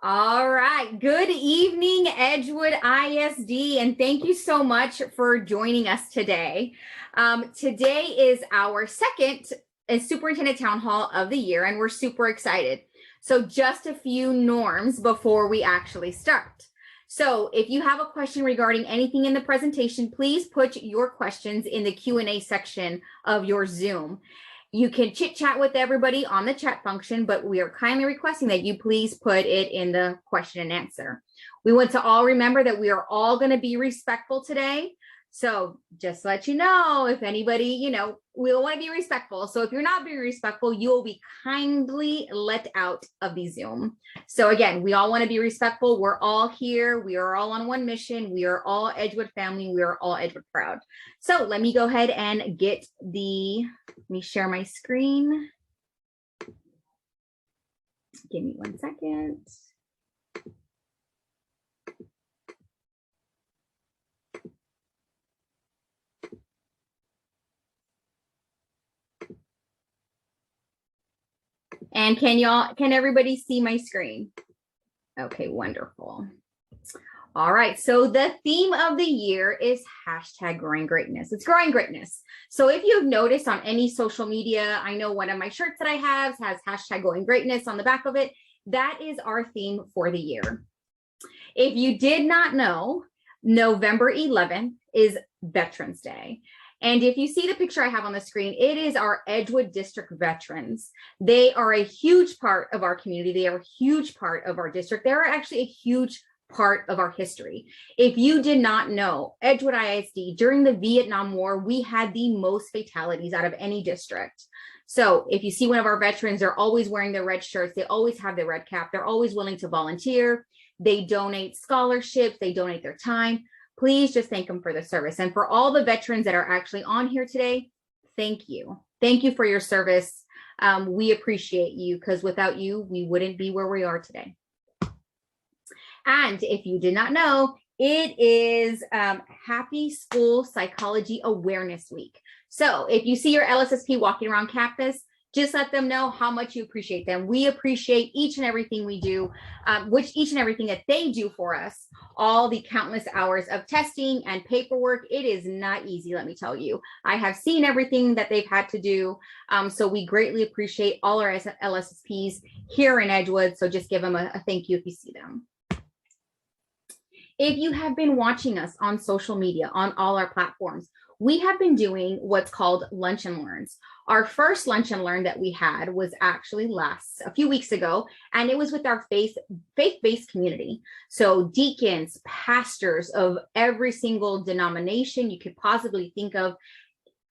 All right. Good evening, Edgewood ISD, and thank you so much for joining us today. Today is our second Superintendent Town Hall of the year, and we're super excited. So just a few norms before we actually start. So if you have a question regarding anything in the presentation, please put your questions in the Q&A section of your Zoom. You can chit chat with everybody on the chat function, but we are kindly requesting that you please put it in the question and answer. We want to all remember that we are all going to be respectful today. So just to let you know, if anybody, we'll want to be respectful. So if you're not being respectful, you will be kindly let out of the Zoom. So again, we all want to be respectful. We're all here. We are all on one mission. We are all Edgewood family. We are all Edgewood proud. So let me go ahead and let me share my screen. Give me 1 second. And can everybody see my screen? Okay, wonderful. All right, so the theme of the year is hashtag growing greatness. It's growing greatness. So if you've noticed on any social media, I know one of my shirts that I have has hashtag growing greatness on the back of it. That is our theme for the year. If you did not know, November 11th is Veterans Day. And if you see the picture I have on the screen, it is our Edgewood District veterans. They are a huge part of our community. They are a huge part of our district. They are actually a huge part of our history. If you did not know, Edgewood ISD, during the Vietnam War, we had the most fatalities out of any district. So if you see one of our veterans, they're always wearing their red shirts. They always have their red cap. They're always willing to volunteer. They donate scholarships. They donate their time. Please just thank them for the service. And for all the veterans that are actually on here today, thank you. Thank you for your service. We appreciate you, because without you, we wouldn't be where we are today. And if you did not know, it is Happy School Psychology Awareness Week. So if you see your LSSP walking around campus, just let them know how much you appreciate them. We appreciate each and everything we do, each and everything that they do for us, all the countless hours of testing and paperwork. It is not easy, let me tell you. I have seen everything that they've had to do. So we greatly appreciate all our LSSPs here in Edgewood. So just give them a thank you if you see them. If you have been watching us on social media, on all our platforms, we have been doing what's called Lunch and Learns. Our first Lunch and Learn that we had was actually a few weeks ago, and it was with our faith-based community. So deacons, pastors of every single denomination you could possibly think of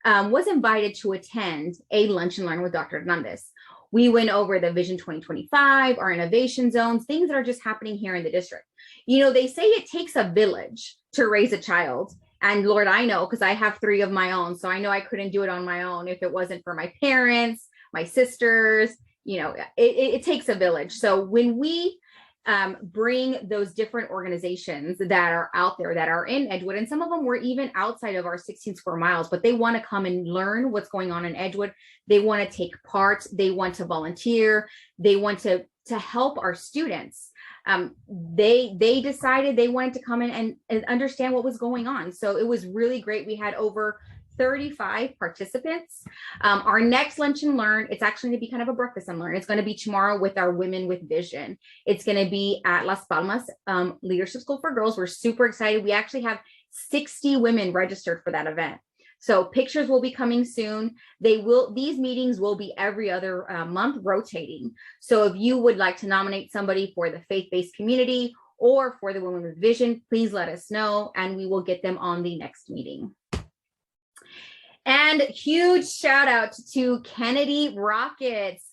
was invited to attend a Lunch and Learn with Dr. Hernandez. We went over the Vision 2025, our innovation zones, things that are just happening here in the district. They say it takes a village to raise a child. And Lord, I know, because I have 3 of my own. So I know I couldn't do it on my own if it wasn't for my parents, my sisters. It takes a village. So when we bring those different organizations that are out there, that are in Edgewood, and some of them were even outside of our 16 square miles, but they want to come and learn what's going on in Edgewood. They want to take part. They want to volunteer. They want to help our students. They decided they wanted to come in and understand what was going on. So it was really great. We had over 35 participants. Our next Lunch and Learn, it's actually going to be kind of a breakfast and learn. It's going to be tomorrow with our Women with Vision. It's going to be at Las Palmas Leadership School for Girls. We're super excited. We actually have 60 women registered for that event. So pictures will be coming soon. These meetings will be every other month, rotating. So if you would like to nominate somebody for the faith-based community or for the Women with Vision, please let us know, and we will get them on the next meeting. And huge shout out to Kennedy Rockets.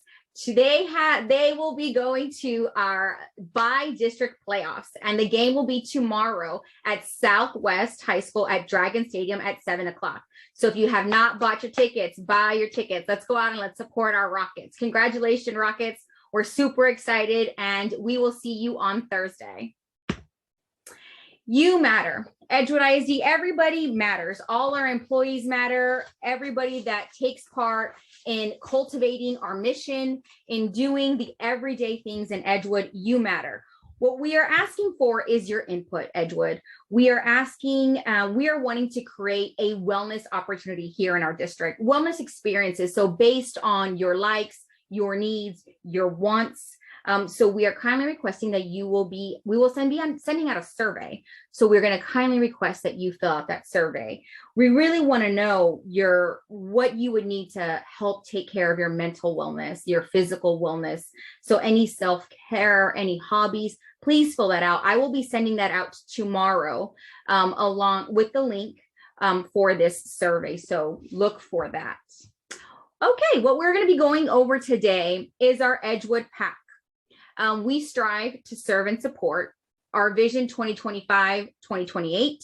They will be going to our by-district playoffs, and the game will be tomorrow at Southwest High School at Dragon Stadium at 7 o'clock. So if you have not bought your tickets, buy your tickets. Let's go out and let's support our Rockets. Congratulations, Rockets. We're super excited, and we will see you on Thursday. You matter. Edgewood ISD, everybody matters. All our employees matter. Everybody that takes part in cultivating our mission, in doing the everyday things in Edgewood, you matter. What we are asking for is your input, Edgewood. We are asking, we are wanting to create a wellness opportunity here in our district, wellness experiences. So based on your likes, your needs, your wants. So we are kindly requesting that we will sending out a survey. So we're going to kindly request that you fill out that survey. We really want to know what you would need to help take care of your mental wellness, your physical wellness. So any self-care, any hobbies, please fill that out. I will be sending that out tomorrow along with the link for this survey. So look for that. Okay, what we're going to be going over today is our Edgewood PAC. We strive to serve and support our Vision 2025-2028.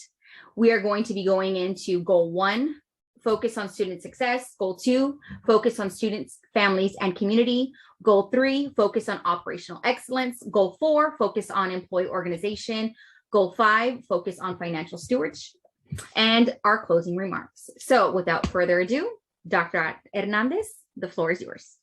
We are going to be going into Goal 1, focus on student success. Goal 2, focus on students, families, and community. Goal 3, focus on operational excellence. Goal 4, focus on employee organization. Goal 5, focus on financial stewardship. And our closing remarks. So without further ado, Dr. Hernandez, the floor is yours.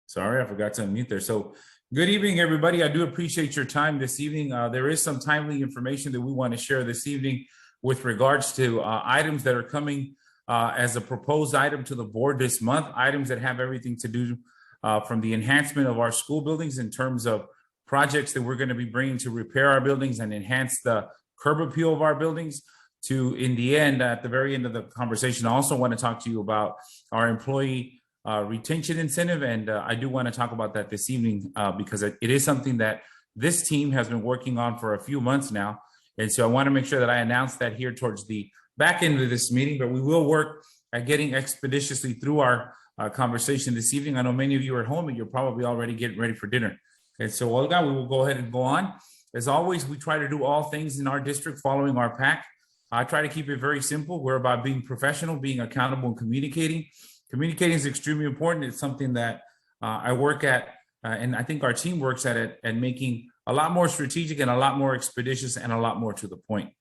Sorry, I forgot to unmute there. So good evening, everybody. I do appreciate your time this evening. There is some timely information that we want to share this evening with regards to items that are coming as a proposed item to the board this month, items that have everything to do from the enhancement of our school buildings in terms of projects that we're going to be bringing to repair our buildings and enhance the curb appeal of our buildings to, in the end, at the very end of the conversation, I also want to talk to you about our employee retention incentive. And I do want to talk about that this evening because it is something that this team has been working on for a few months now. And so I want to make sure that I announce that here towards the back end of this meeting, but we will work at getting expeditiously through our conversation this evening. I know many of you are at home and you're probably already getting ready for dinner. And so, Olga, we will go ahead and go on. As always, we try to do all things in our district following our PAC. I try to keep it very simple. We're about being professional, being accountable, and communicating. Communicating is extremely important. It's something that I work at, and I think our team works at it, and making a lot more strategic and a lot more expeditious and a lot more to the point.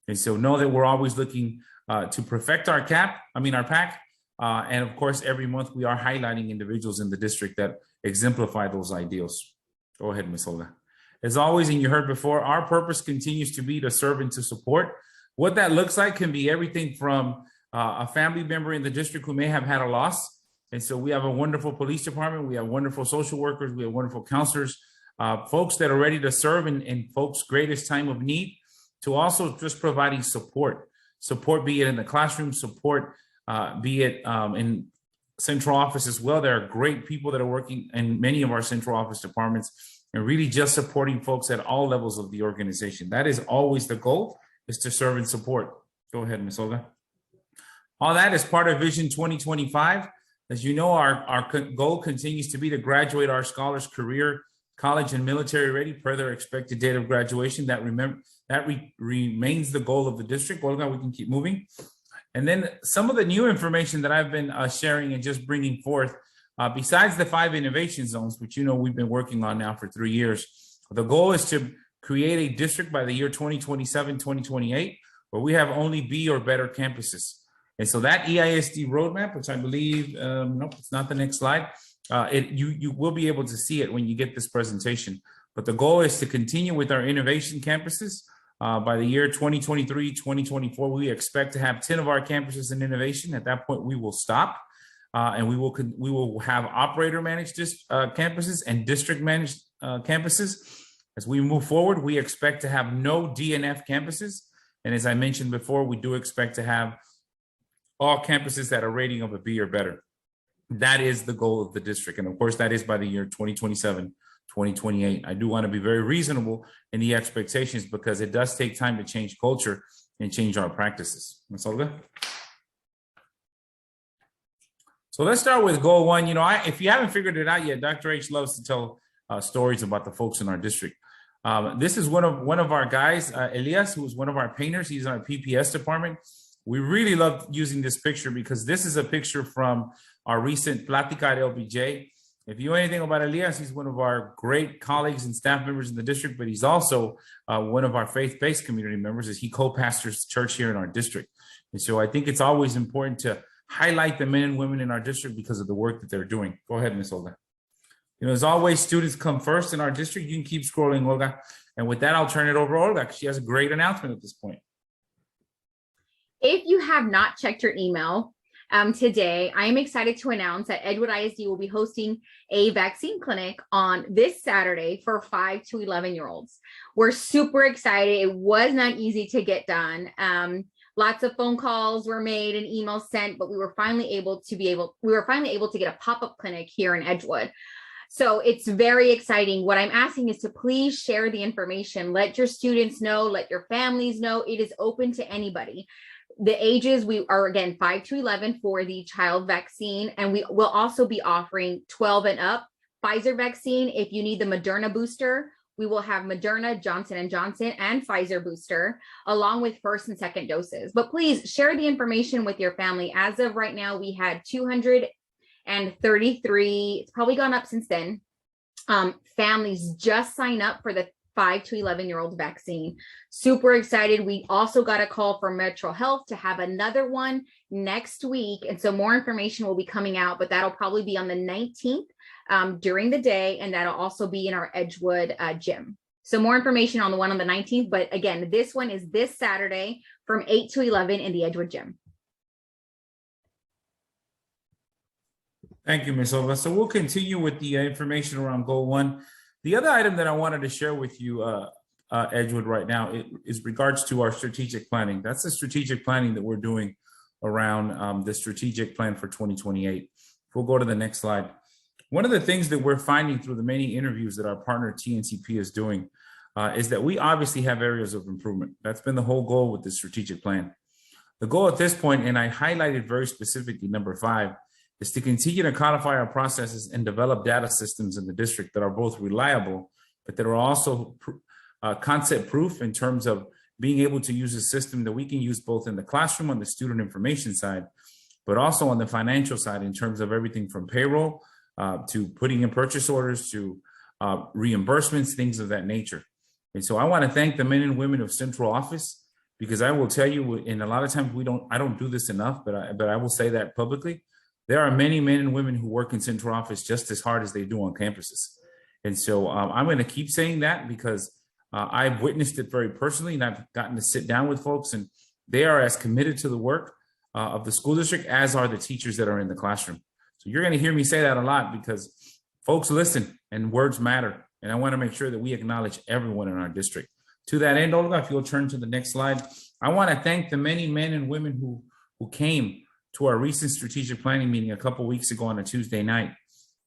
And so know that we're always looking to perfect our PAC. And of course, every month we are highlighting individuals in the district that exemplify those ideals. Go ahead, Ms. Olga. As always, and you heard before, our purpose continues to be to serve and to support. What that looks like can be everything from a family member in the district who may have had a loss. And so we have a wonderful police department. We have wonderful social workers. We have wonderful counselors, folks that are ready to serve in folks' greatest time of need, to also just providing support, be it in the classroom, support, be it in central office as well. There are great people that are working in many of our central office departments and really just supporting folks at all levels of the organization. That is always the goal, is to serve and support. Go ahead, Ms. Olga. All that is part of Vision 2025. As you know, our goal continues to be to graduate our scholars career, college, and military ready per their expected date of graduation. That remains the goal of the district. Olga, we can keep moving. And then some of the new information that I've been sharing and just bringing forth, besides the 5 innovation zones, which you know we've been working on now for 3 years, the goal is to create a district by the year 2027, 2028, where we have only B or better campuses. And so that EISD roadmap, which I believe, nope, it's not the next slide. You will be able to see it when you get this presentation. But the goal is to continue with our innovation campuses. By the year 2023, 2024, we expect to have 10 of our campuses in innovation. At that point, we will stop, and we will have operator managed campuses and district managed campuses. As we move forward, we expect to have no DNF campuses. And as I mentioned before, we do expect to have all campuses that are rating of a B or better. That is the goal of the district. And of course, that is by the year 2027, 2028. I do want to be very reasonable in the expectations because it does take time to change culture and change our practices. Ms. Olga? So let's start with goal 1. You know, if you haven't figured it out yet, Dr. H loves to tell stories about the folks in our district. This is one of our guys, Elias, who is one of our painters. He's in our PPS department. We really love using this picture because this is a picture from our recent Plática at LBJ. If you know anything about Elias, he's one of our great colleagues and staff members in the district, but he's also one of our faith-based community members as he co-pastors church here in our district. And so I think it's always important to highlight the men and women in our district because of the work that they're doing. Go ahead, Ms. Olga. As always, students come first in our district. You can keep scrolling, Olga. And with that, I'll turn it over to Olga because she has a great announcement at this point. If you have not checked your email today, I am excited to announce that Edgewood ISD will be hosting a vaccine clinic on this Saturday for 5 to 11-year-olds. We're super excited. It was not easy to get done. Lots of phone calls were made and emails sent, but we were finally able to get a pop-up clinic here in Edgewood. So it's very exciting. What I'm asking is to please share the information. Let your students know, let your families know. It is open to anybody. The ages, we are again 5 to 11 for the child vaccine, and we will also be offering 12 and up Pfizer vaccine. If you need the Moderna booster, we will have Moderna, Johnson & Johnson, and Pfizer booster, along with first and second doses. But please share the information with your family. As of right now, we had 233, it's probably gone up since then, families just sign up for the 5 to 11-year-old vaccine. Super excited. We also got a call from Metro Health to have another one next week. And so more information will be coming out, but that'll probably be on the 19th during the day. And that'll also be in our Edgewood gym. So more information on the one on the 19th. But again, this one is this Saturday from 8 to 11 in the Edgewood gym. Thank you, Ms. Olga. So we'll continue with the information around Goal 1. The other item that I wanted to share with you, Edgewood, right now is regards to our strategic planning. That's the strategic planning that we're doing around the strategic plan for 2028. We'll go to the next slide. One of the things that we're finding through the many interviews that our partner TNCP is doing is that we obviously have areas of improvement. That's been the whole goal with the strategic plan. The goal at this point, and I highlighted very specifically number 5, is to continue to codify our processes and develop data systems in the district that are both reliable, but that are also concept proof in terms of being able to use a system that we can use both in the classroom on the student information side, but also on the financial side in terms of everything from payroll to putting in purchase orders to reimbursements, things of that nature. And so I want to thank the men and women of central office, because I will tell you, and a lot of times I don't do this enough, but I will say that publicly. There are many men and women who work in central office just as hard as they do on campuses. And so I'm going to keep saying that because I've witnessed it very personally, and I've gotten to sit down with folks, and they are as committed to the work of the school district as are the teachers that are in the classroom. So you're going to hear me say that a lot because folks listen and words matter. And I want to make sure that we acknowledge everyone in our district. To that end, Olga, if you'll turn to the next slide, I want to thank the many men and women who came to our recent strategic planning meeting a couple of weeks ago on a Tuesday night.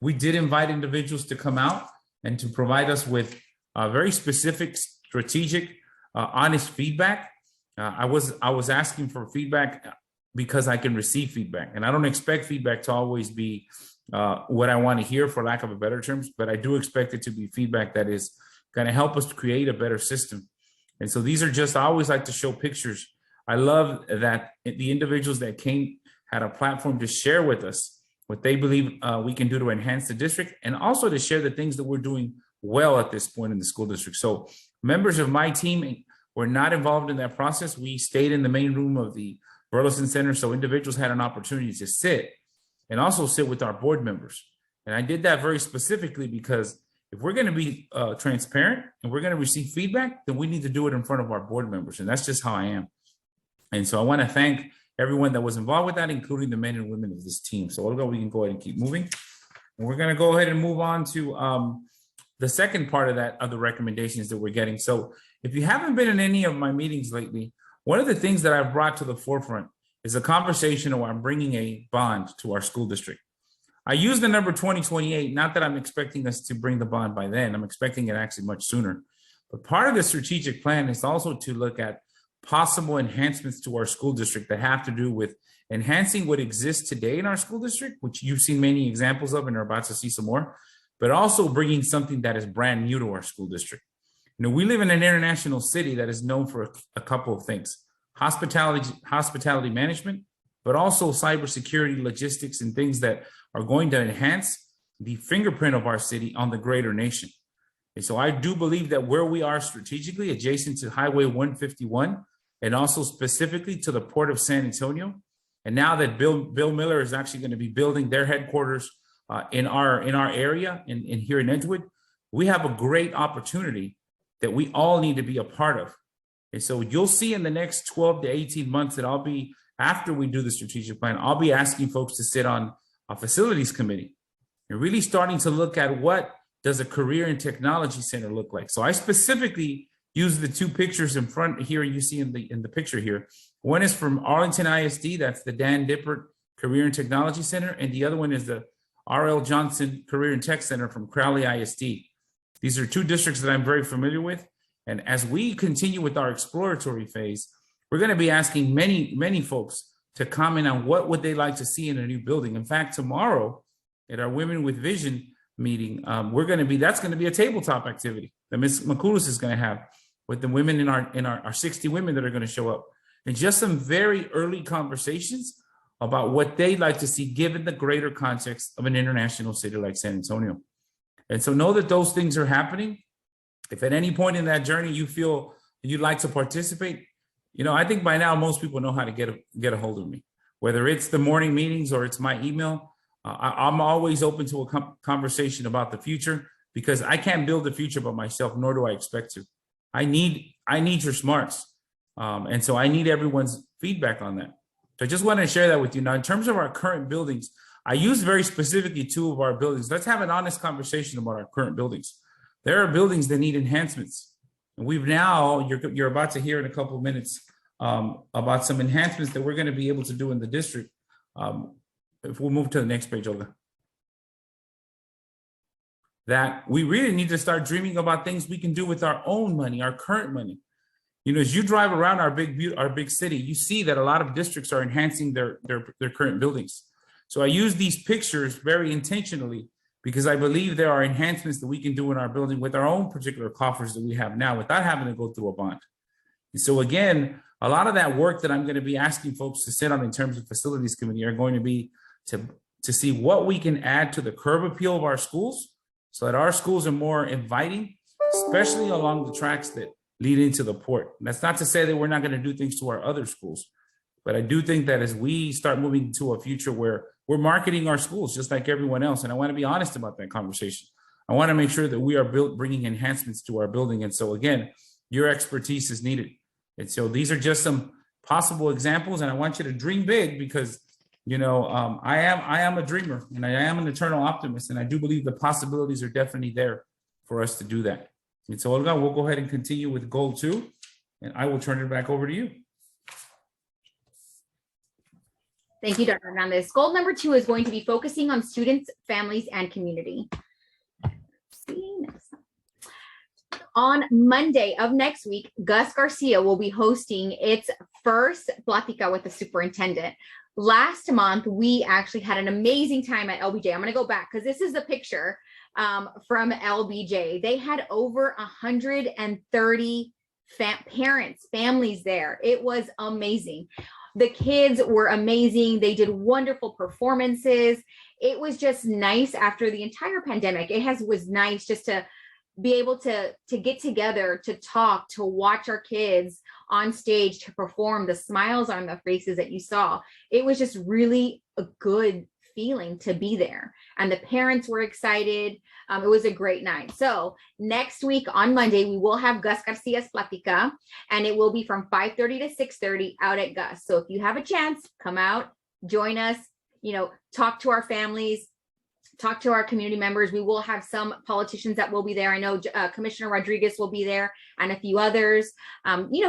We did invite individuals to come out and to provide us with very specific, strategic, honest feedback. I was asking for feedback because I can receive feedback, and I don't expect feedback to always be what I want to hear, for lack of a better terms, but I do expect it to be feedback that is going to help us create a better system. And so these are just, I always like to show pictures. I love that the individuals that came had a platform to share with us what they believe we can do to enhance the district, and also to share the things that we're doing well at this point in the school district. So members of my team were not involved in that process. We stayed in the main room of the Burleson Center, so individuals had an opportunity to sit and also sit with our board members. And I did that very specifically because if we're going to be transparent and we're going to receive feedback, then we need to do it in front of our board members. And that's just how I am. And so I want to thank everyone that was involved with that, including the men and women of this team. So Olga, we can go ahead and keep moving. And we're going to go ahead and move on to the second part of that, of the recommendations that we're getting. So if you haven't been in any of my meetings lately, one of the things that I've brought to the forefront is a conversation where I'm bringing a bond to our school district. I use the number 2028, not that I'm expecting us to bring the bond by then. I'm expecting it actually much sooner. But part of the strategic plan is also to look at possible enhancements to our school district that have to do with enhancing what exists today in our school district, which you've seen many examples of and are about to see some more, but also bringing something that is brand new to our school district. We live in an international city that is known for a couple of things: hospitality management, but also cybersecurity, logistics, and things that are going to enhance the fingerprint of our city on the greater nation. And so I do believe that where we are strategically adjacent to Highway 151, and also specifically to the Port of San Antonio, and now that Bill Miller is actually going to be building their headquarters in our area in here in Edgewood, we have a great opportunity that we all need to be a part of. And so you'll see in the next 12 to 18 months that I'll be, after we do the strategic plan, I'll be asking folks to sit on a facilities committee and really starting to look at what does a career and technology center look like. So I specifically use the two pictures in front here you see in the picture here. One is from Arlington ISD, that's the Dan Dippert Career and Technology Center, and the other one is the R.L. Johnson Career and Tech Center from Crowley ISD. These are two districts that I'm very familiar with. And as we continue with our exploratory phase, we're going to be asking many folks to comment on what would they like to see in a new building. In fact, tomorrow at our Women with Vision meeting, that's going to be a tabletop activity that Ms. McCoulis is going to have with the women in our 60 women that are going to show up. And just some very early conversations about what they'd like to see given the greater context of an international city like San Antonio. And so know that those things are happening. If at any point in that journey you feel you'd like to participate, I think by now most people know how to get a hold of me, whether it's the morning meetings or it's my email. I'm always open to a conversation about the future because I can't build the future by myself, nor do I expect to. I need your smarts. And so I need everyone's feedback on that. So I just want to share that with you. Now, in terms of our current buildings, I use very specifically two of our buildings. Let's have an honest conversation about our current buildings. There are buildings that need enhancements. And you're about to hear in a couple of minutes about some enhancements that we're going to be able to do in the district. If we'll move to the next page, Olga. That we really need to start dreaming about things we can do with our own money, our current money. As you drive around our big city, you see that a lot of districts are enhancing their current buildings. So I use these pictures very intentionally because I believe there are enhancements that we can do in our building with our own particular coffers that we have now without having to go through a bond. And so again, a lot of that work that I'm going to be asking folks to sit on in terms of facilities committee are going to be to see what we can add to the curb appeal of our schools so that our schools are more inviting, especially along the tracks that lead into the port. And that's not to say that we're not going to do things to our other schools, but I do think that as we start moving to a future where we're marketing our schools just like everyone else, and I want to be honest about that conversation. I want to make sure that we are bringing enhancements to our building. And so again, your expertise is needed. And so these are just some possible examples, and I want you to dream big because I am a dreamer and I am an eternal optimist, and I do believe the possibilities are definitely there for us to do that. And so, Olga, we'll go ahead and continue with goal 2, and I will turn it back over to you. Thank you, Dr. Hernandez. Goal number 2 is going to be focusing on students, families, and community. On Monday of next week, Gus Garcia will be hosting its first Plática with the superintendent. Last month, we actually had an amazing time at LBJ. I'm going to go back because this is the picture from LBJ. They had over 130 families there. It was amazing. The kids were amazing. They did wonderful performances. It was just nice after the entire pandemic. Was nice just to be able to get together, to talk, to watch our kids on stage, to perform, the smiles on the faces that you saw. It was just really a good feeling to be there. And the parents were excited. It was a great night. So next week on Monday, we will have Gus Garcia's Plática, and it will be from 5:30 to 6:30 out at Gus. So if you have a chance, come out, join us, talk to our families, talk to our community members. We will have some politicians that will be there. I know Commissioner Rodriguez will be there and a few others.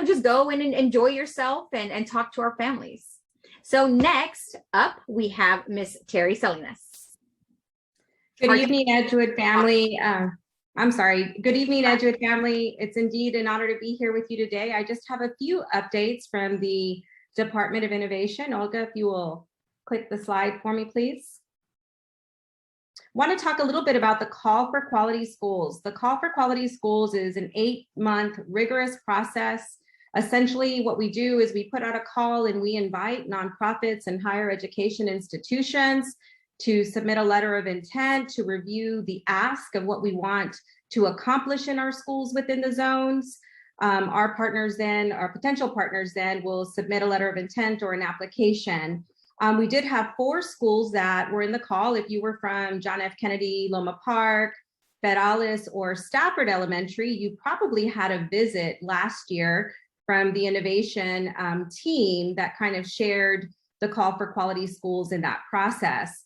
Just go and enjoy yourself and talk to our families. So next up, we have Miss Terry Salinas. Good evening, Edgewood family. Good evening, Edgewood family. It's indeed an honor to be here with you today. I just have a few updates from the Department of Innovation. Olga, if you will click the slide for me, please. Want to talk a little bit about the Call for Quality Schools. The Call for Quality Schools is an 8-month rigorous process. Essentially, what we do is we put out a call and we invite nonprofits and higher education institutions to submit a letter of intent to review the ask of what we want to accomplish in our schools within the zones. Our potential partners then will submit a letter of intent or an application. We did have 4 schools that were in the call. If you were from John F. Kennedy, Loma Park, Federales, or Stafford Elementary, you probably had a visit last year from the innovation team that kind of shared the call for quality schools in that process.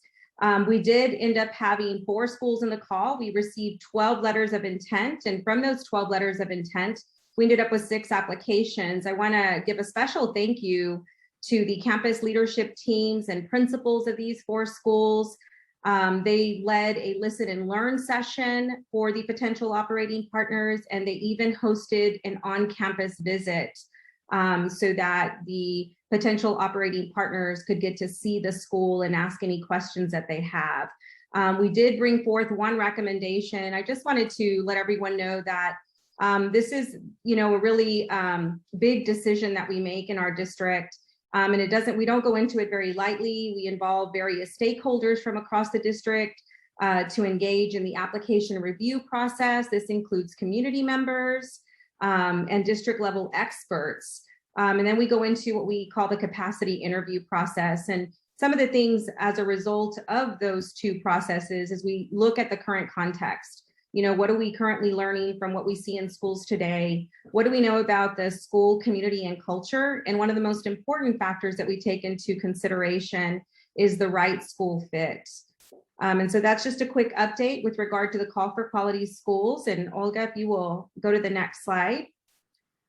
We did end up having 4 schools in the call. We received 12 letters of intent, and from those 12 letters of intent, we ended up with 6 applications. I want to give a special thank you to the campus leadership teams and principals of these 4 schools. They led a listen and learn session for the potential operating partners, and they even hosted an on-campus visit so that the potential operating partners could get to see the school and ask any questions that they have. We did bring forth 1 recommendation. I just wanted to let everyone know that this is, a really big decision that we make in our district. And we don't go into it very lightly. We involve various stakeholders from across the district to engage in the application review process. This includes community members and district level experts. And then we go into what we call the capacity interview process. And some of the things as a result of those 2 processes is we look at the current context. What are we currently learning from what we see in schools today? What do we know about the school community and culture? And one of the most important factors that we take into consideration is the right school fit. And so that's just a quick update with regard to the call for quality schools. And Olga, if you will go to the next slide.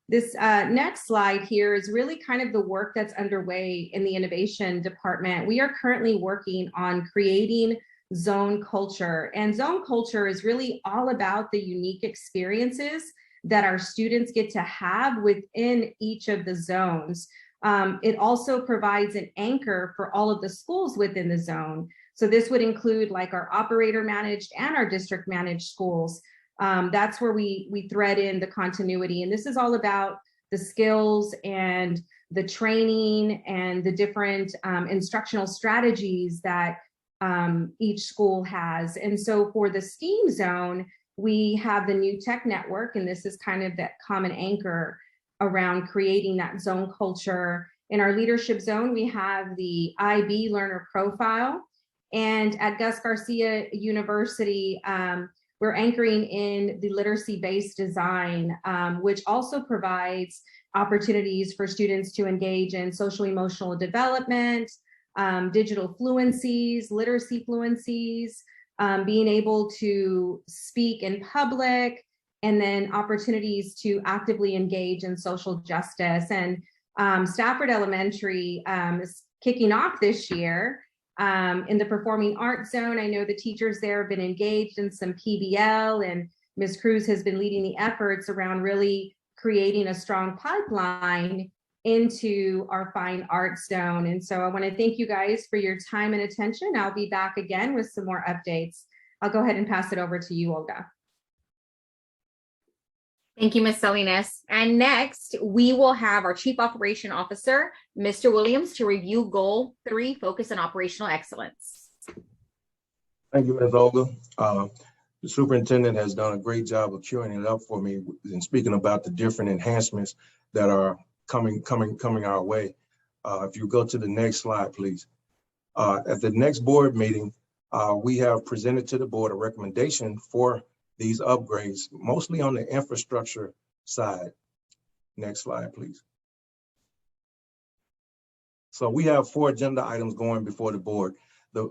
This next slide here is really kind of the work that's underway in the innovation department. We are currently working on creating zone culture, and zone culture is really all about the unique experiences that our students get to have within each of the zones. It also provides an anchor for all of the schools within the zone. So this would include like our operator managed and our district managed schools. That's where we thread in the continuity. And this is all about the skills and the training and the different instructional strategies that each school has. And so for the STEAM zone, we have the New Tech Network, and this is kind of that common anchor around creating that zone culture. In our leadership zone, we have the IB learner profile. And at Gus Garcia University, we're anchoring in the literacy-based design, which also provides opportunities for students to engage in social emotional development, digital fluencies, literacy fluencies, being able to speak in public, and then opportunities to actively engage in social justice. And Stafford Elementary is kicking off this year in the performing arts zone. I know the teachers there have been engaged in some PBL, and Ms. Cruz has been leading the efforts around really creating a strong pipeline into our fine arts zone. And so I want to thank you guys for your time and attention. I'll be back again with some more updates. I'll go ahead and pass it over to you, Olga. Thank you, Ms. Salinas. And next, we will have our Chief Operation Officer, Mr. Williams, to review Goal 3, Focus on Operational Excellence. Thank you, Ms. Olga. The superintendent has done a great job of queuing it up for me and speaking about the different enhancements that are coming our way. If you go to the next slide, please. At the next board meeting, we have presented to the board a recommendation for these upgrades, mostly on the infrastructure side. Next slide, please. So we have 4 agenda items going before the board. The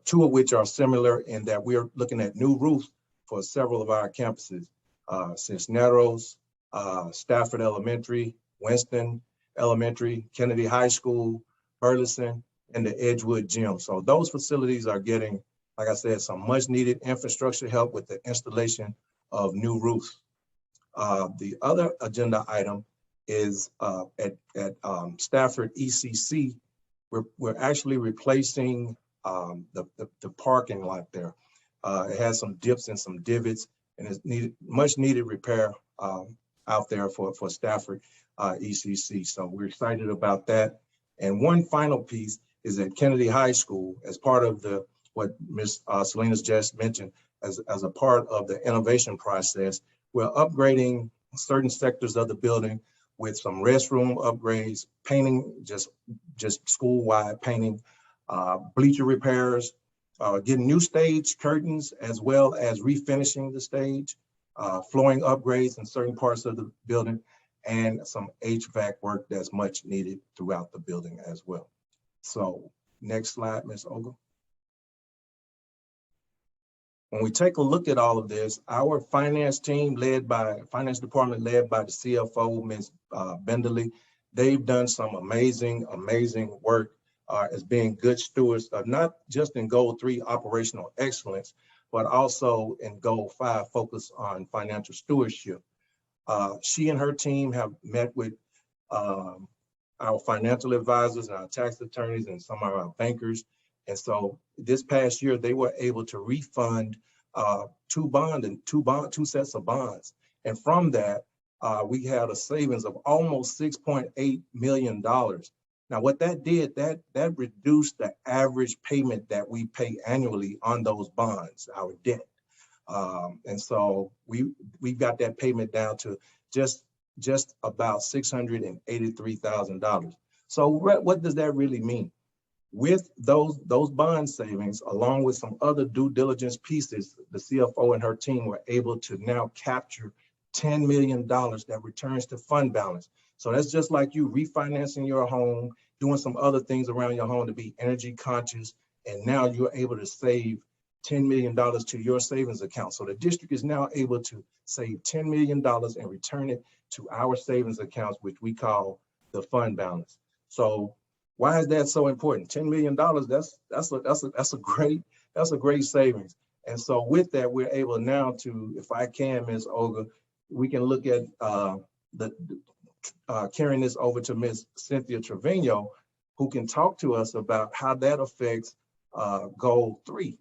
2 of which are similar in that we are looking at new roofs for several of our campuses, Cisneros, Stafford Elementary, Winston Elementary, Kennedy High School, Burleson, and the Edgewood Gym. So those facilities are getting, like I said, some much needed infrastructure help with the installation of new roofs. The other agenda item is at Stafford ECC. We're actually replacing the parking lot there. It has some dips and some divots, and it's much needed repair out there for Stafford ECC. So we're excited about that. And one final piece is at Kennedy High School, as part of what Ms. Salinas just mentioned, as a part of the innovation process. We're upgrading certain sectors of the building, with some restroom upgrades, painting, just school-wide painting, bleacher repairs, getting new stage curtains, as well as refinishing the stage, flooring upgrades in certain parts of the building, and some HVAC work that's much needed throughout the building as well. So next slide, Ms. Olga. When we take a look at all of this, our finance team finance department led by the CFO, Ms. Benderly, they've done some amazing work as being good stewards of not just in goal 3 operational excellence, but also in goal 5 focus on financial stewardship. She and her team have met with our financial advisors and our tax attorneys and some of our bankers. And so this past year, they were able to refund two sets of bonds. And from that, we had a savings of almost $6.8 million. Now, what that did, that reduced the average payment that we pay annually on those bonds, our debt. And so we got that payment down to just about $683,000. So what does that really mean? With those bond savings, along with some other due diligence pieces, the CFO and her team were able to now capture $10 million that returns to fund balance. So that's just like you refinancing your home, doing some other things around your home to be energy conscious, and now you're able to save $10 million to your savings account. So the district is now able to save $10 million and return it to our savings accounts, which we call the fund balance. So why is that so important? $10 million, that's a great savings. And so with that, we're able now to, if I can, Ms. Olga, we can look at carrying this over to Ms. Cynthia Trevino, who can talk to us about how that affects goal 3.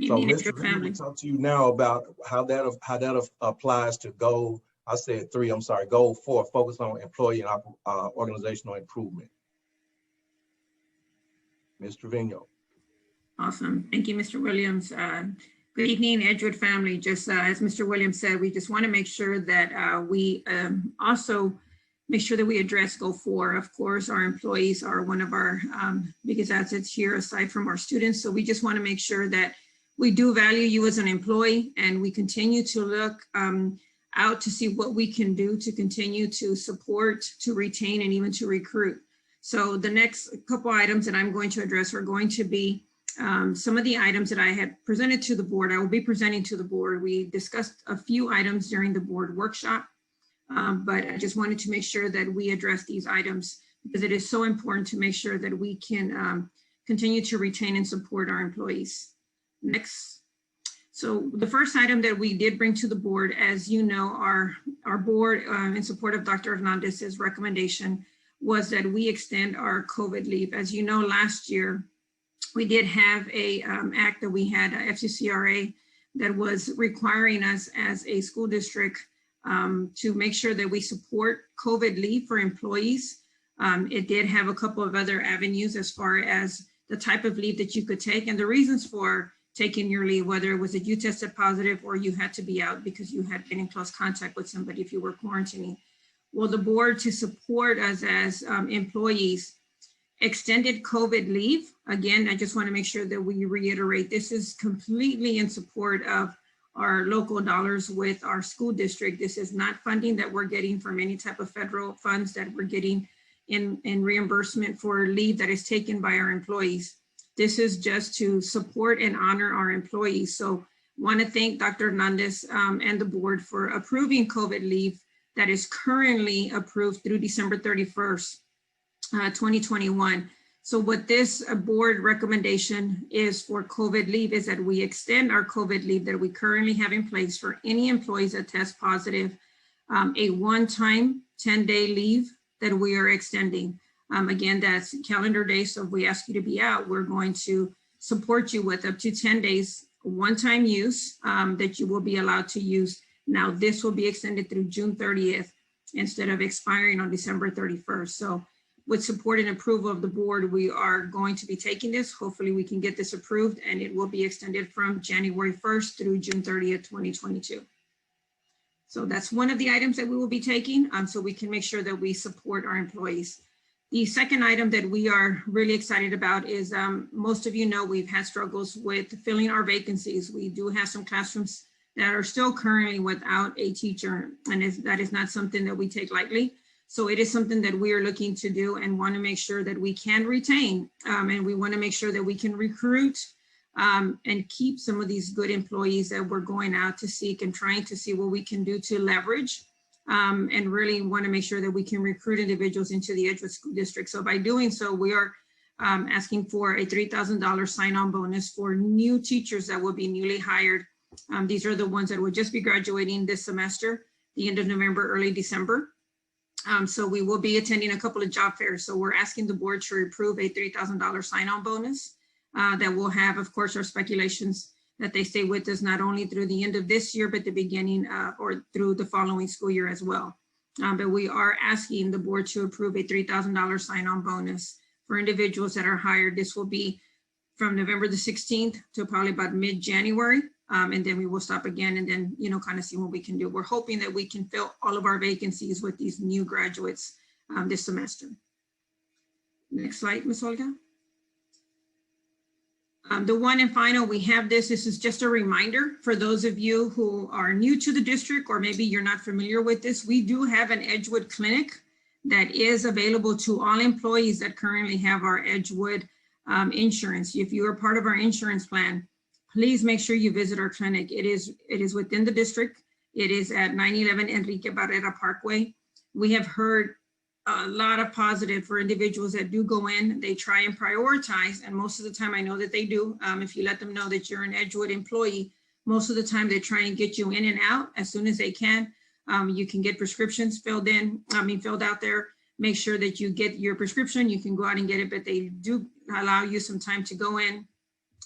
So, Ms. Trevino will talk to you now about how that applies to goal. I said 3. I'm sorry, goal 4. Focus on employee and organizational improvement. Ms. Trevino. Awesome. Thank you, Mr. Williams. Good evening, Edgewood family. Just as Mr. Williams said, we just want to make sure that we also make sure that we address goal 4. Of course, our employees are one of our biggest assets here, aside from our students. So we just want to make sure that we do value you as an employee, and we continue to look out to see what we can do to continue to support, to retain, and even to recruit. So the next couple items that I'm going to address are going to be some of the items that I had presented to the board. I will be presenting to the board. We discussed a few items during the board workshop, but I just wanted to make sure that we address these items because it is so important to make sure that we can continue to retain and support our employees. Next. So the first item that we did bring to the board, as you know, our board in support of Dr. Hernandez's recommendation was that we extend our COVID leave. As you know, last year, we did have a act that we had, FCCRA, that was requiring us as a school district to make sure that we support COVID leave for employees. It did have a couple of other avenues as far as the type of leave that you could take and the reasons for taking your leave, whether it was that you tested positive or you had to be out because you had been in close contact with somebody if you were quarantining. Well, the board, to support us as employees, extended COVID leave. Again, I just want to make sure that we reiterate, this is completely in support of our local dollars with our school district. This is not funding that we're getting from any type of federal funds that we're getting in reimbursement for leave that is taken by our employees. This is just to support and honor our employees. So want to thank Dr. Hernandez and the board for approving COVID leave that is currently approved through December 31st, 2021. So what this board recommendation is for COVID leave is that we extend our COVID leave that we currently have in place for any employees that test positive, a one-time 10-day leave that we are extending. Again, that's calendar days. So if we ask you to be out, we're going to support you with up to 10 days, one-time use that you will be allowed to use. Now, this will be extended through June 30th instead of expiring on December 31st. So with support and approval of the board, we are going to be taking this. Hopefully we can get this approved, and it will be extended from January 1st through June 30th, 2022. So that's one of the items that we will be taking, so we can make sure that we support our employees. The second item that we are really excited about is, most of you know, we've had struggles with filling our vacancies. We do have some classrooms that are still currently without a teacher, and that is not something that we take lightly. So it is something that we are looking to do and want to make sure that we can retain, and we want to make sure that we can recruit and keep some of these good employees that we're going out to seek and trying to see what we can do to leverage, and really want to make sure that we can recruit individuals into the Edgewood School District. So by doing so, we are asking for a $3,000 sign-on bonus for new teachers that will be newly hired. These are the ones that will just be graduating this semester, the end of November, early December. So we will be attending a couple of job fairs. So we're asking the board to approve a $3,000 sign-on bonus that will have, of course, our speculations that they stay with us not only through the end of this year, but the beginning or through the following school year as well. But we are asking the board to approve a $3,000 sign-on bonus for individuals that are hired. This will be from November the 16th to probably about mid-January. And then we will stop again and then, kind of see what we can do. We're hoping that we can fill all of our vacancies with these new graduates this semester. Next slide, Ms. Olga. The one and final, we have this is just a reminder for those of you who are new to the district, or maybe you're not familiar with this. We do have an Edgewood clinic that is available to all employees that currently have our Edgewood insurance. If you are part of our insurance plan, please make sure you visit our clinic. It is within the district. It is at 911 Enrique Barrera Parkway. We have heard a lot of positive for individuals that do go in. They try and prioritize, and most of the time I know that they do. If you let them know that you're an Edgewood employee, most of the time they try and get you in and out as soon as they can. You can get prescriptions filled out there. Make sure that you get your prescription. You can go out and get it, but they do allow you some time to go in.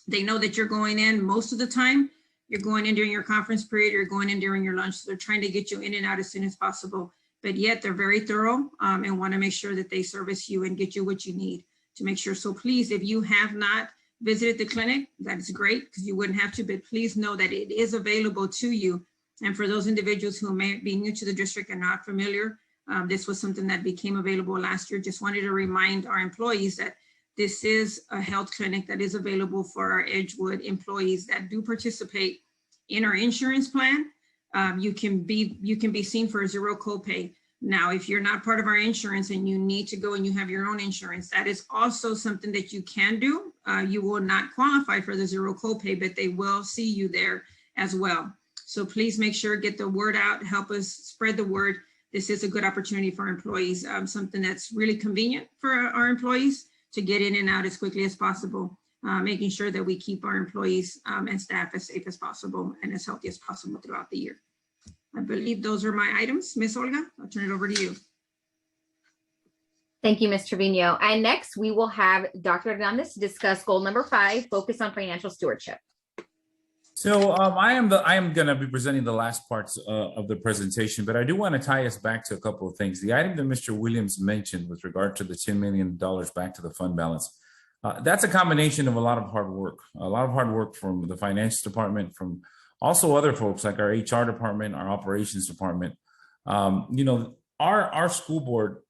They know that you're going in most of the time. You're going in during your conference period, you're going in during your lunch. So they're trying to get you in and out as soon as possible, but yet they're very thorough and want to make sure that they service you and get you what you need to make sure. So please, if you have not visited the clinic, that is great because you wouldn't have to, but please know that it is available to you. And for those individuals who may be new to the district and not familiar, this was something that became available last year. Just wanted to remind our employees that this is a health clinic that is available for our Edgewood employees that do participate in our insurance plan. You can be seen for a zero copay. Now, if you're not part of our insurance and you need to go and you have your own insurance, that is also something that you can do. You will not qualify for the zero copay, but they will see you there as well. So please make sure, get the word out, help us spread the word. This is a good opportunity for our employees, something that's really convenient for our employees to get in and out as quickly as possible, making sure that we keep our employees and staff as safe as possible and as healthy as possible throughout the year. I believe those are my items. Ms. Olga, I'll turn it over to you. Thank you, Ms. Trevino. And next we will have Dr. Hernandez to discuss goal number 5, focus on financial stewardship. So I am going to be presenting the last parts of the presentation, but I do want to tie us back to a couple of things. The item that Mr. Williams mentioned with regard to the $10 million back to the fund balance, that's a combination of a lot of hard work from the finance department, from also other folks like our HR department, our operations department. Our school board,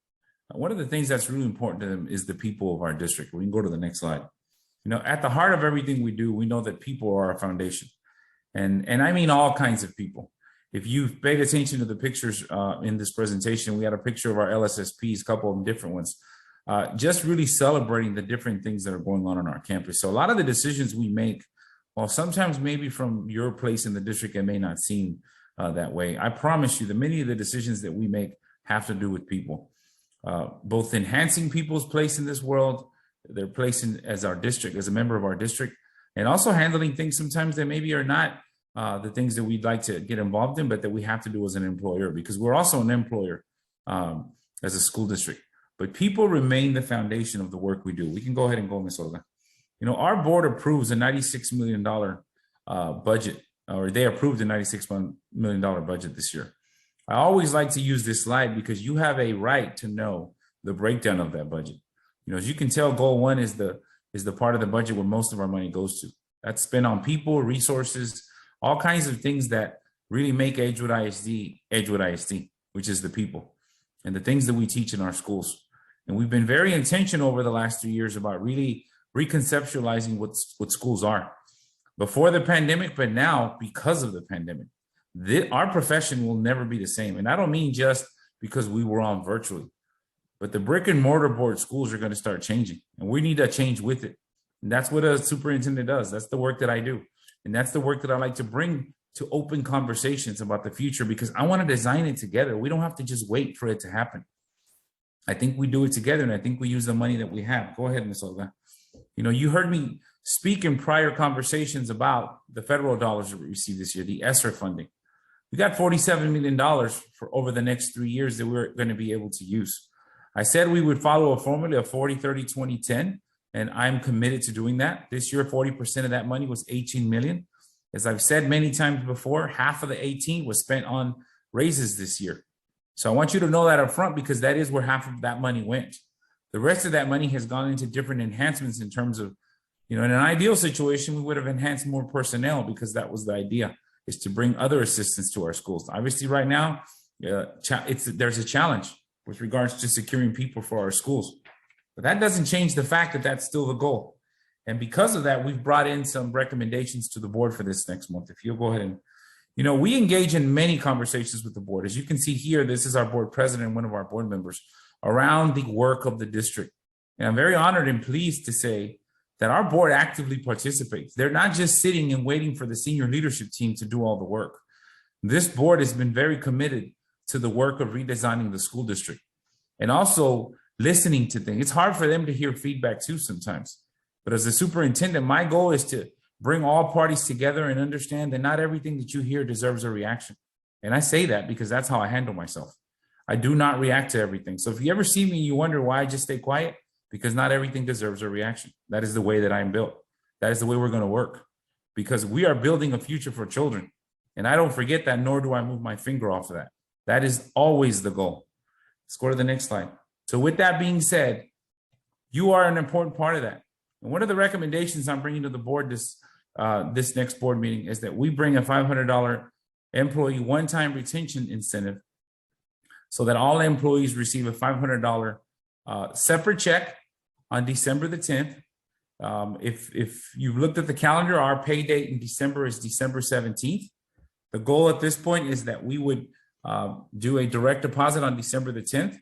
one of the things that's really important to them is the people of our district. We can go to the next slide. At the heart of everything we do, we know that people are our foundation. And I mean all kinds of people. If you've paid attention to the pictures in this presentation, we had a picture of our LSSPs, a couple of them different ones, just really celebrating the different things that are going on our campus. So a lot of the decisions we make, while sometimes maybe from your place in the district, it may not seem that way. I promise you that many of the decisions that we make have to do with people, both enhancing people's place in this world, their place as our district, as a member of our district, and also handling things sometimes that maybe are not the things that we'd like to get involved in, but that we have to do as an employer, because we're also an employer as a school district. But people remain the foundation of the work we do. We can go ahead and go, Ms. Olga. Our board approves a $96 million budget, or they approved a $96 million budget this year. I always like to use this slide because you have a right to know the breakdown of that budget. As you can tell, goal one is the part of the budget where most of our money goes to. That's spent on people, resources, all kinds of things that really make Edgewood ISD, which is the people and the things that we teach in our schools. And we've been very intentional over the last 3 years about really reconceptualizing what schools are. Before the pandemic, but now because of the pandemic, our profession will never be the same. And I don't mean just because we were on virtually, but the brick and mortar board schools are going to start changing, and we need to change with it. And that's what a superintendent does. That's the work that I do. And that's the work that I like to bring to open conversations about the future, because I want to design it together. We don't have to just wait for it to happen. I think we do it together, and I think we use the money that we have. Go ahead, Ms. Olga. You heard me speak in prior conversations about the federal dollars that we received this year, the ESSER funding. We got $47 million for over the next 3 years that we're going to be able to use. I said we would follow a formula of 40, 30, 20, 10, and I'm committed to doing that. This year, 40% of that money was 18 million. As I've said many times before, half of the 18 was spent on raises this year. So I want you to know that up front, because that is where half of that money went. The rest of that money has gone into different enhancements in terms of, in an ideal situation, we would have enhanced more personnel, because that was the idea, is to bring other assistance to our schools. Obviously, right now, there's a challenge with regards to securing people for our schools. But that doesn't change the fact that that's still the goal. And because of that, we've brought in some recommendations to the board for this next month. If you'll go ahead and, we engage in many conversations with the board. As you can see here, this is our board president and one of our board members around the work of the district. And I'm very honored and pleased to say that our board actively participates. They're not just sitting and waiting for the senior leadership team to do all the work. This board has been very committed to the work of redesigning the school district and also listening to things. It's hard for them to hear feedback too sometimes. But as the superintendent, my goal is to bring all parties together and understand that not everything that you hear deserves a reaction. And I say that because that's how I handle myself. I do not react to everything. So if you ever see me and you wonder why I just stay quiet, because not everything deserves a reaction. That is the way that I'm built. That is the way we're going to work, because we are building a future for children. And I don't forget that, nor do I move my finger off of that. That is always the goal. Let's go to the next slide. So with that being said, you are an important part of that. And one of the recommendations I'm bringing to the board this next board meeting is that we bring a $500 employee one-time retention incentive, so that all employees receive a $500 separate check on December the 10th. If you've looked at the calendar, our pay date in December is December 17th. The goal at this point is that we would do a direct deposit on December the 10th,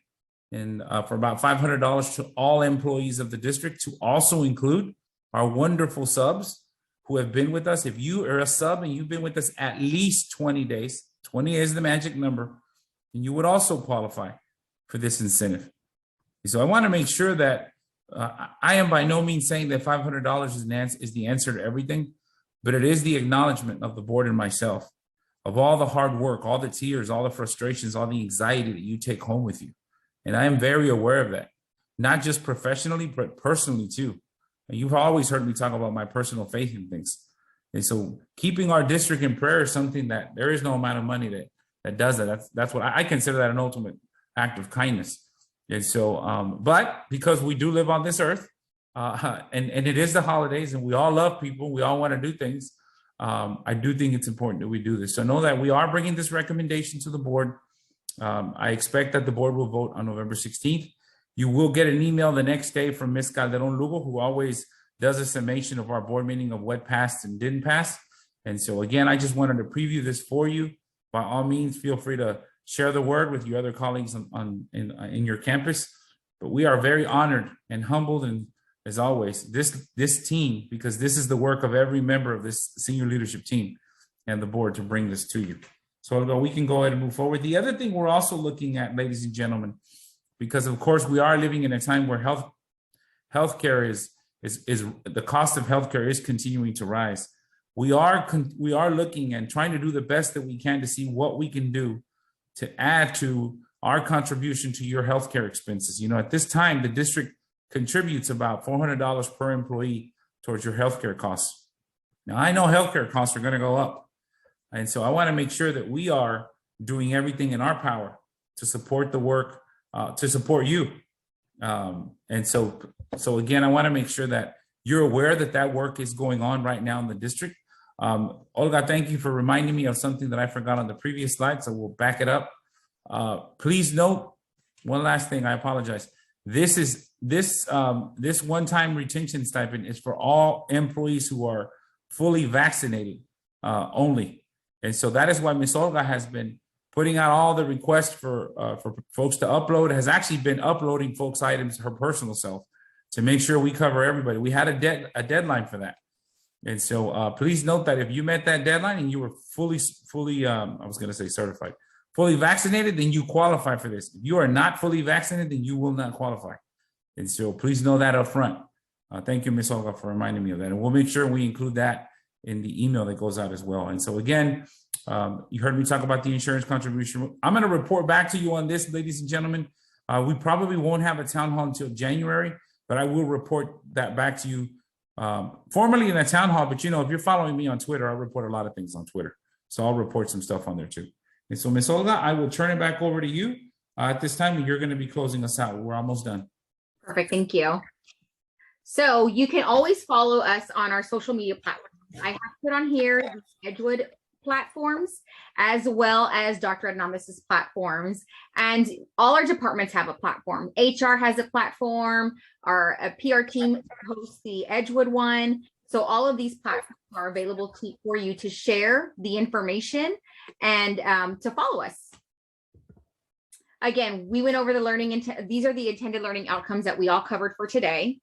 and for about $500 to all employees of the district, to also include our wonderful subs who have been with us. If you are a sub and you've been with us at least 20 days, 20 is the magic number, and you would also qualify for this incentive. So I want to make sure that I am by no means saying that $500 is the answer to everything, but it is the acknowledgement of the board and myself of all the hard work, all the tears, all the frustrations, all the anxiety that you take home with you. And I am very aware of that, not just professionally, but personally too. And you've always heard me talk about my personal faith in things. And so keeping our district in prayer is something that there is no amount of money that does that. That's what I consider that an ultimate act of kindness. And so, but because we do live on this earth, and it is the holidays, and we all love people, we all want to do things. I do think it's important that we do this. So know that we are bringing this recommendation to the board. I expect that the board will vote on November 16th. You will get an email the next day from Ms. Calderon Lugo, who always does a summation of our board meeting of what passed and didn't pass. And so again, I just wanted to preview this for you. By all means, feel free to share the word with your other colleagues in your campus. But we are very honored and humbled, and as always, this team, because this is the work of every member of this senior leadership team and the board to bring this to you. So we can go ahead and move forward. The other thing we're also looking at, ladies and gentlemen, because of course we are living in a time where healthcare is the cost of healthcare is continuing to rise. We are looking and trying to do the best that we can to see what we can do to add to our contribution to your healthcare expenses. At this time, the district contributes about $400 per employee towards your healthcare costs. Now, I know healthcare costs are going to go up. And so I want to make sure that we are doing everything in our power to support the work, to support you And so again, I want to make sure that you're aware that that work is going on right now in the district. Olga, thank you for reminding me of something that I forgot on the previous slide, so we'll back it up. Please note, one last thing, I apologize. This one-time retention stipend is for all employees who are fully vaccinated only. And so that is why Ms. Olga has been putting out all the requests for folks to upload, has actually been uploading folks' items, her personal self, to make sure we cover everybody. We had a deadline for that. And so please note that if you met that deadline and you were fully, I was going to say certified, fully vaccinated, then you qualify for this. If you are not fully vaccinated, then you will not qualify. And so please know that up front. Thank you, Ms. Olga, for reminding me of that. And we'll make sure we include that in the email that goes out as well. And so again, you heard me talk about the insurance contribution. I'm going to report back to you on this, ladies and gentlemen. We probably won't have a town hall until January, but I will report that back to you formally in a town hall. But, if you're following me on Twitter, I report a lot of things on Twitter. So I'll report some stuff on there too. And so, Ms. Olga, I will turn it back over to you at this time. You're going to be closing us out. We're almost done. Perfect. Thank you. So you can always follow us on our social media platforms. I have put on here the Edgewood platforms as well as Dr. Hernandez's platforms, and all our departments have a platform. HR has a platform, our PR team hosts the Edgewood one. So all of these platforms are available for you to share the information and to follow us. Again, we went over the learning, these are the intended learning outcomes that we all covered for today.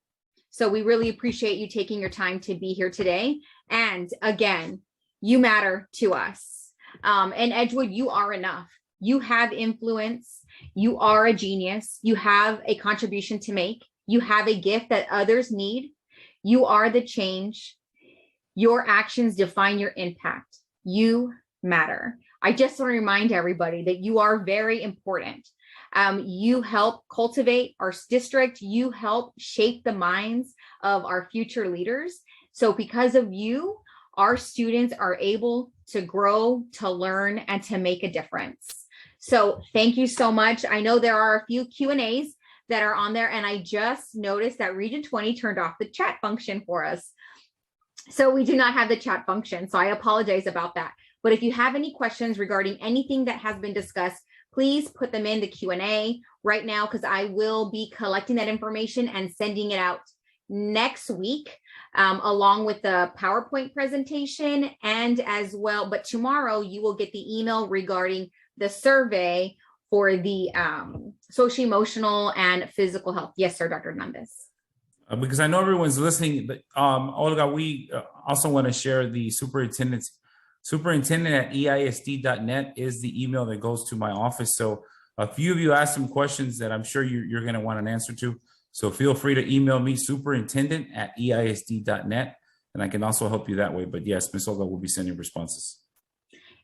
So we really appreciate you taking your time to be here today. And again, you matter to us. And Edgewood, you are enough. You have influence. You are a genius. You have a contribution to make. You have a gift that others need. You are the change. Your actions define your impact. You matter. I just want to remind everybody that you are very important. You help cultivate our district. You help shape the minds of our future leaders. So because of you, our students are able to grow, to learn, and to make a difference. So thank you so much. I know there are a few Q&As that are on there, and I just noticed that Region 20 turned off the chat function for us. So we do not have the chat function. So I apologize about that. But if you have any questions regarding anything that has been discussed, please put them in the Q&A right now, because I will be collecting that information and sending it out next week, along with the PowerPoint presentation and as well. But tomorrow you will get the email regarding the survey for the social, emotional, and physical health. Yes, sir, Dr. Hernandez. Because I know everyone's listening, but Olga, we also want to share the superintendent at eisd.net is the email that goes to my office. So a few of you asked some questions that I'm sure you're going to want an answer to. So feel free to email me, superintendent at eisd.net, and I can also help you that way. But yes, Ms. Olga will be sending responses.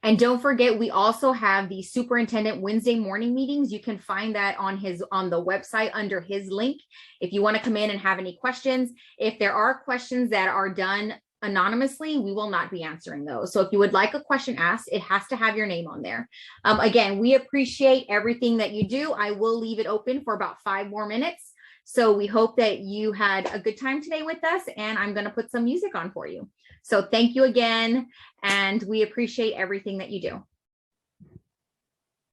And don't forget, we also have the superintendent Wednesday morning meetings. You can find that on the website under his link. If you want to come in and have any questions, if there are questions that are done anonymously, we will not be answering those. So if you would like a question asked, it has to have your name on there. Again, we appreciate everything that you do. I will leave it open for about 5 more minutes. So we hope that you had a good time today with us, and I'm going to put some music on for you. So thank you again, and we appreciate everything that you do.